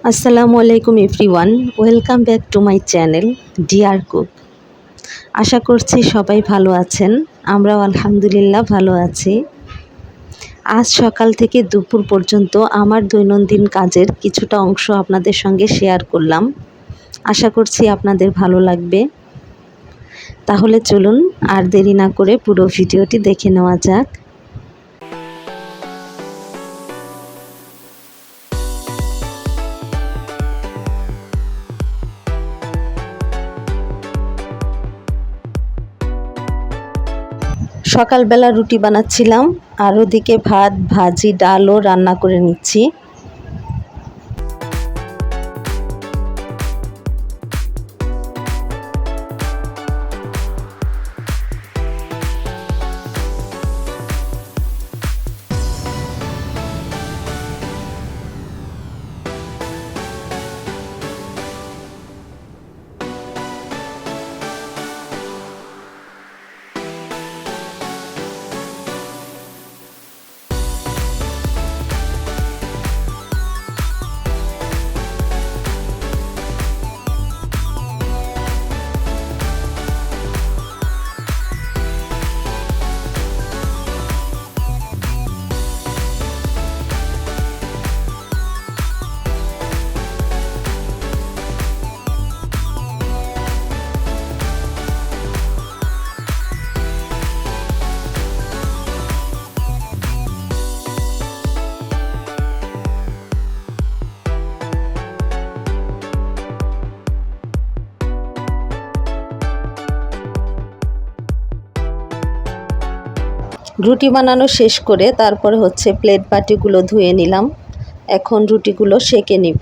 আসসালামু আলাইকুম everyone, welcome back to my channel dear cook. আশা করছি সবাই ভালো আছেন। আমরাও আলহামদুলিল্লাহ ভালো আছি। আজ সকাল থেকে দুপুর পর্যন্ত আমার দৈনন্দিন কাজের কিছুটা অংশ আপনাদের সঙ্গে শেয়ার করলাম। আশা করছি আপনাদের ভালো লাগবে। তাহলে চলুন আর দেরি না করে পুরো ভিডিওটি দেখে নেওয়া যাক। সকালবেলা রুটি বানাচ্ছিলাম আর ওদিকে ভাত ভাজি ডালও রান্না করে নিচ্ছি। রুটি বানানো শেষ করে তারপরে প্লেট বাটিগুলো ধুয়ে নিলাম। এখন রুটিগুলো সেঁকে নিব।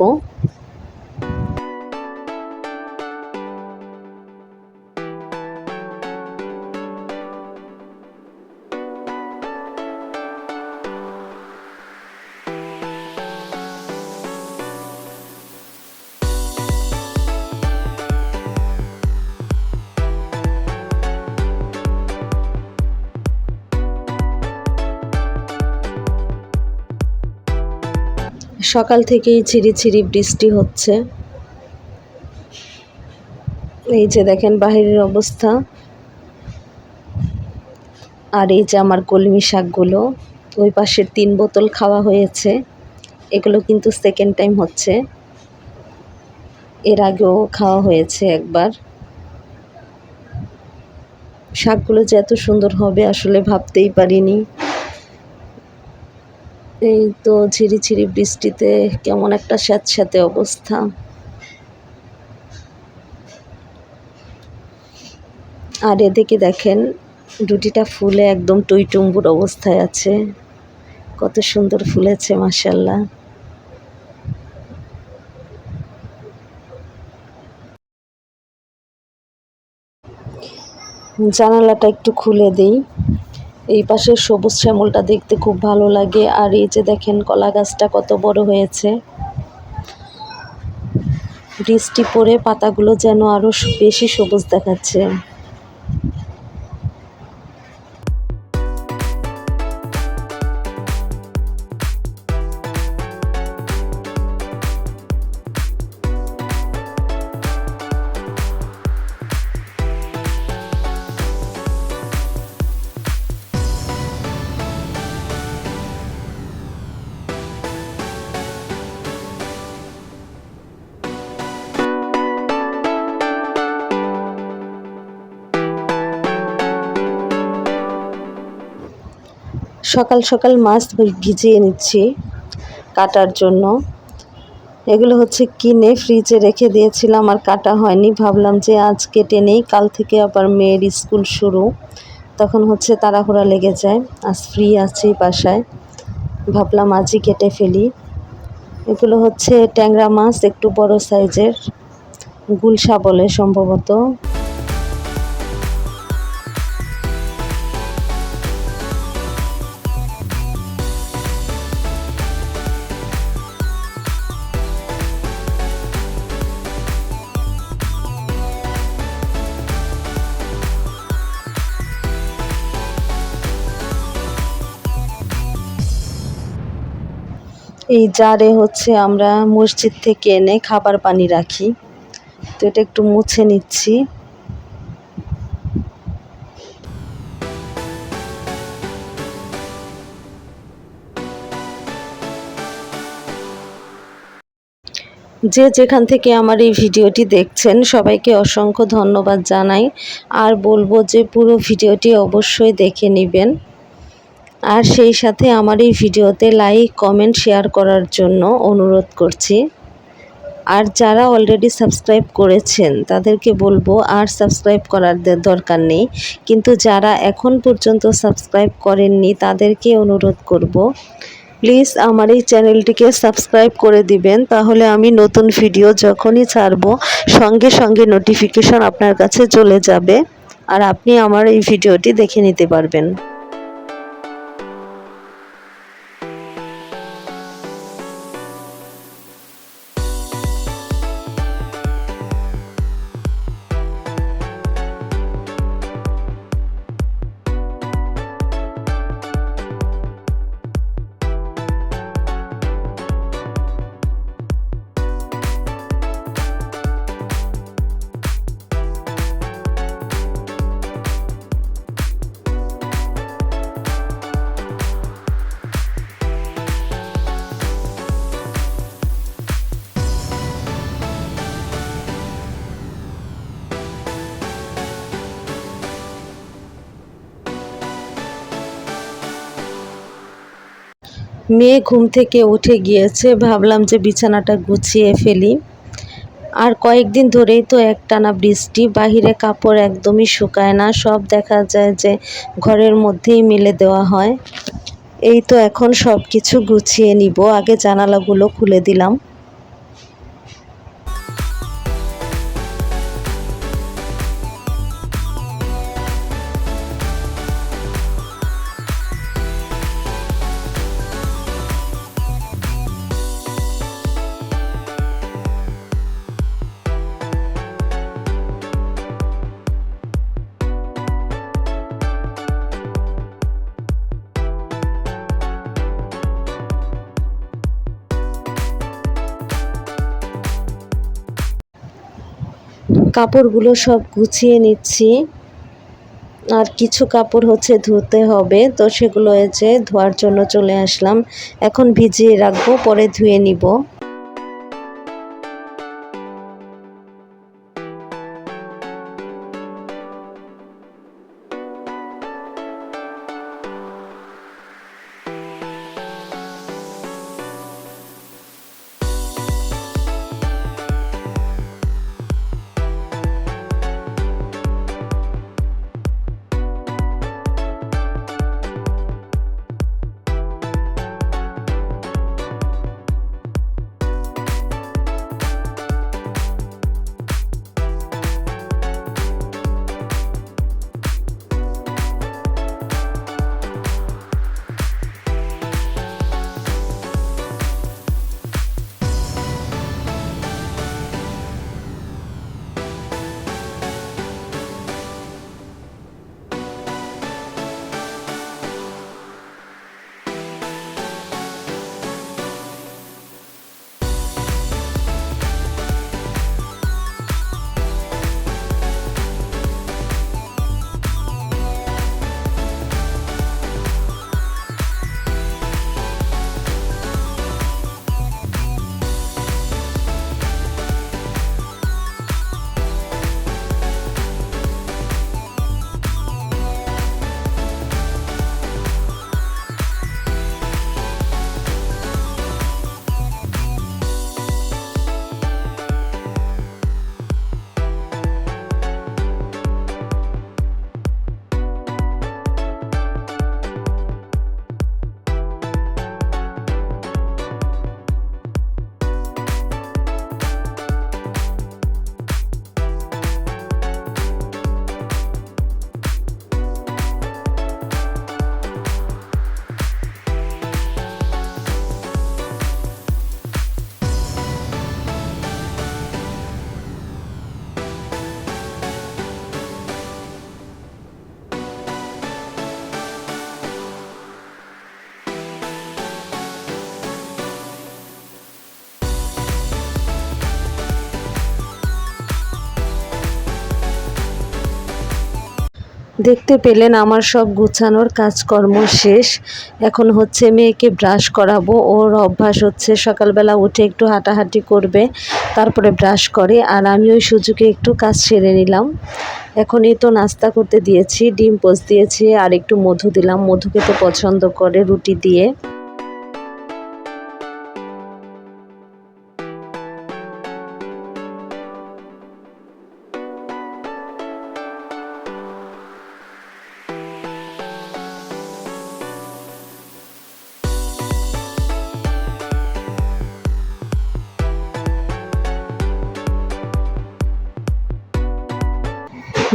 সকাল থেকেই ঝিরিঝিরি বৃষ্টি হচ্ছে। এই যে দেখেন বাহিরের অবস্থা। আর এই যে আমার কলমি শাকগুলো, ওই পাশের 3 বোতল খাওয়া হয়েছে। এগুলো কিন্তু সেকেন্ড টাইম হচ্ছে, এর আগেও খাওয়া হয়েছে একবার। শাকগুলো যে এত সুন্দর হবে আসলে ভাবতেই পারিনি। এই তো ঝিরিঝিরি বৃষ্টিতে কেমন একটা স্যাঁতস্যাঁতে অবস্থা। আর এদিকে দেখেন রুটিটা ফুলে একদম টইটুম্বুর অবস্থায় আছে। কত সুন্দর ফুলেছে মাশাআল্লাহ। জানালাটা একটু খুলে দেই। এই পাশের সবুজ শ্যামলটা দেখতে খুব ভালো লাগে। আর এই যে দেখেন কলা গাছটা কত বড় হয়েছে। বৃষ্টি পড়ে পাতাগুলো যেন আরো বেশি সবুজ দেখাচ্ছে। সকাল সকাল মাছ ভিজিয়ে নিচ্ছি কাটার জন্য। এগুলো কিনে ফ্রিজে রেখে দিয়েছিলাম আর কাটা হয়নি। ভাবলাম যে আজ কেটে নেই, কাল থেকে আবার মেয়ের স্কুল শুরু, তখন তাড়াহুড়া লেগে যায়। আজ ফ্রি আছি বাসায়, ভাবলাম আজই কেটে ফেলি। এগুলো ট্যাংরা মাছ, একটু বড় সাইজের, গুলশা বলে সম্ভবত। এই জারে হচ্ছে আমরা মসজিদ থেকে এনে খাবার পানি রাখি। তো এটা একটু মুছে নিচ্ছি। যে যেখান থেকে আমার এই ভিডিওটি দেখছেন সবাইকে অসংখ্য ধন্যবাদ জানাই, আর বলবো যে পুরো ভিডিওটি অবশ্যই দেখে নেবেন, আর সেই সাথে আমার এই ভিডিওতে লাইক কমেন্ট শেয়ার করার জন্য অনুরোধ করছি। আর যারা অলরেডি সাবস্ক্রাইব করেছেন তাদেরকে বলবো আর সাবস্ক্রাইব করার দরকার নেই, কিন্তু যারা এখন পর্যন্ত সাবস্ক্রাইব করেননি তাদেরকে অনুরোধ করব প্লিজ আমার এই চ্যানেলটিকে সাবস্ক্রাইব করে দিবেন, তাহলে আমি নতুন ভিডিও যখনই ছাড়বো সঙ্গে সঙ্গে নোটিফিকেশন আপনার কাছে চলে যাবে, আর আপনি আমার এই ভিডিওটি দেখে নিতে পারবেন। মেয়ে ঘুম থেকে উঠে গিয়েছে, ভাবলাম যে বিছানাটা গুছিয়ে ফেলি। আর কয়েকদিন ধরেই তো একটানা বৃষ্টি, বাহিরে কাপড় একদমই শুকায় না, সব দেখা যায় যে ঘরের মধ্যেই মেলে দেওয়া হয়। এই তো এখন সব কিছু গুছিয়ে নিব, আগে জানালাগুলো খুলে দিলাম। কাপড়গুলো সব গুছিয়ে নিচ্ছি, আর কিছু কাপড় হচ্ছে ধুতে হবে, তো সেগুলো যে ধোয়ার জন্য চলে আসলাম। এখন ভিজিয়ে রাখবো, পরে ধুয়ে নিব। দেখতে পেলেন আমার সব গুছানোর কাজকর্ম শেষ। এখন হচ্ছে মেয়েকে ব্রাশ করাবো। ওর অভ্যাস হচ্ছে সকালবেলা উঠে একটু হাঁটাহাঁটি করবে, তারপরে ব্রাশ করে। আর আমি ওই সুযোগে একটু কাজ সেরে নিলাম। এখন এই তো নাস্তা করতে দিয়েছি, ডিম পোচ দিয়েছি আর একটু মধু দিলাম। মধু খেতে পছন্দ করে রুটি দিয়ে।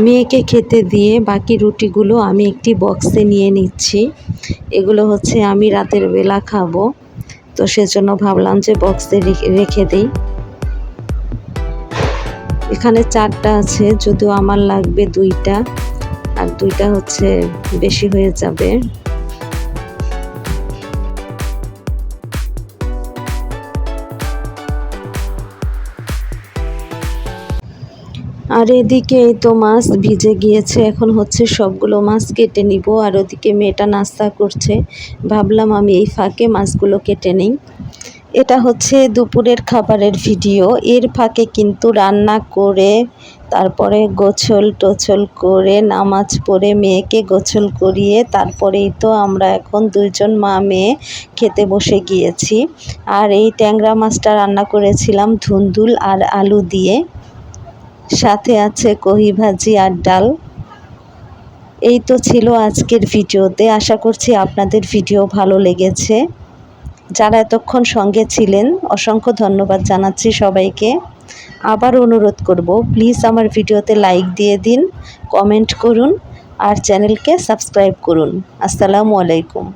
মেয়েকে খেতে দিয়ে বাকি রুটিগুলো আমি একটি বক্সে নিয়ে নিচ্ছি। এগুলো হচ্ছে আমি রাতের বেলা খাবো, তো সেজন্য ভাবলাম যে বক্সে রেখে দিই। এখানে 4টা আছে, যদিও আমার লাগবে 2টা, আর 2টা হচ্ছে বেশি হয়ে যাবে। আর এদিকে এই তো মাছ ভিজে গিয়েছে, এখন হচ্ছে সবগুলো মাছ কেটে নিব। আর ওদিকে মেয়েটা নাস্তা করছে, ভাবলাম আমি এই ফাঁকে মাছগুলো কেটে নিই। এটা হচ্ছে দুপুরের খাবারের ভিডিও। এর ফাঁকে কিন্তু রান্না করে তারপরে গোছল টোছল করে নামাজ পড়ে মেয়েকে গোছল করিয়ে তারপরেই তো আমরা এখন 2জন মা মেয়ে খেতে বসে গিয়েছি। আর এই ট্যাংরা মাছটা রান্না করেছিলাম ধুন্দুল আর আলু দিয়ে, সাথে আছে কহি ভাজি আর ডাল। এই তো ছিল আজকের ভিডিওতে। আশা করছি আপনাদের ভিডিও ভালো লেগেছে। যারা এতক্ষণ সঙ্গে ছিলেন অসংখ্য ধন্যবাদ জানাচ্ছি সবাইকে। আবার অনুরোধ করব, প্লিজ আমার ভিডিওতে লাইক দিয়ে দিন, কমেন্ট করুন আর চ্যানেলকে সাবস্ক্রাইব করুন। আসসালামু আলাইকুম।